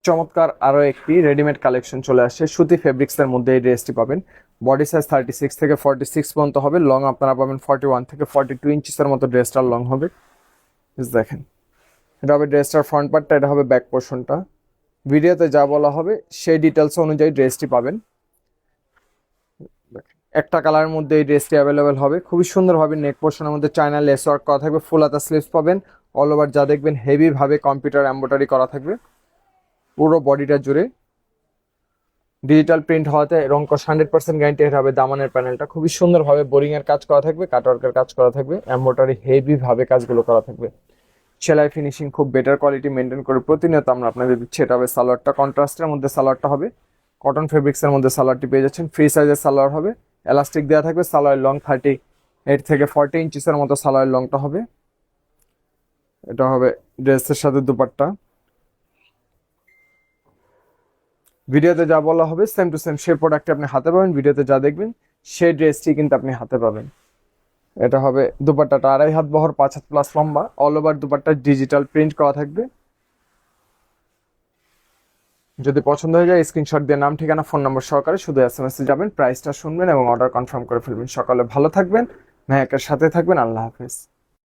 চমৎকার আরো একটি রেডিমেড কালেকশন চলে আসছে। সুতি ফেব্রিক্স এর মধ্যে এই ড্রেসটি পাবেন। বডি সাইজ 36 থেকে 46 পর্যন্ত হবে। লং আপনারা পাবেন 41 থেকে 42 ইঞ্চিসের মতো ড্রেসটার লং হবে। দেখেন, এটা হবে ড্রেসটার ফ্রন্ট পার্টটা, এটা হবে ব্যাক পোর্শনটা। ভিডিওতে যা বলা হবে সেই ডিটেলস অনুযায়ী ড্রেসটি পাবেন। একটা কালারের মধ্যে এই ড্রেসটি অ্যাভেলেবেল হবে। খুবই সুন্দরভাবে নেক পোর্শনের মধ্যে চায়না লেস ওয়ার্ক করা থাকবে। ফুল হাতা স্লিভস পাবেন। অল ওভার যা দেখবেন হেভি ভাবে কম্পিউটার এমব্রয়ডারি করা থাকবে পুরো বডিটা জুড়ে। ডিজিটাল প্রিন্ট হওয়াতে রং কস 100% গ্যারান্টি হবে। দামানের প্যানেলটা খুবই সুন্দরভাবে বোরিং এর কাজ করা থাকবে, কাটওয়ার্কের কাজ করা থাকবে, এমব্রয়ডারি হেভি ভাবে কাজগুলো করা থাকবে। সেলাই ফিনিশিং খুব বেটার কোয়ালিটি মেনটেন করে প্রতিনিয়ত আমরা আপনাদের দিচ্ছি। এটা হবে সালোয়ারটা, কন্ট্রাস্টের মধ্যে সালোয়ারটা হবে। কটন ফেব্রিক্স এর মধ্যে সালোয়ারটি পেয়ে যাচ্ছেন। ফ্রি সাইজের সালোয়ার হবে, এলাস্টিক দেওয়া থাকবে। সালোয়ার লং 38 থেকে 40 ইঞ্চিসের মতো সালোয়ার লংটা হবে। এটা হবে ড্রেসের সাথে দুপাট্টা। ভিডিওতে যা বলা হবে সেম টু সেম সেই প্রোডাক্টটি আপনি হাতে পাবেন। ভিডিওতে যা দেখবেন সেই ড্রেসটি কিন্তু আপনি হাতে পাবেন। এটা হবে দুপাট্টাটা 2.5 হাত বহর, 5 হাত প্লাস লম্বা। All over dupatta digital print করা থাকবে। যদি পছন্দ হয়ে যায় স্ক্রিনশট দিয়ে নাম, ঠিকানা, ফোন নম্বর সহকারে শুধু এসএমএস এ যাবেন, প্রাইসটা শুনবেন এবং অর্ডার কনফার্ম করে ফেলবেন। সকালে ভালো থাকবেন, মেহেকের সাথে থাকবেন। আল্লাহ হাফেজ।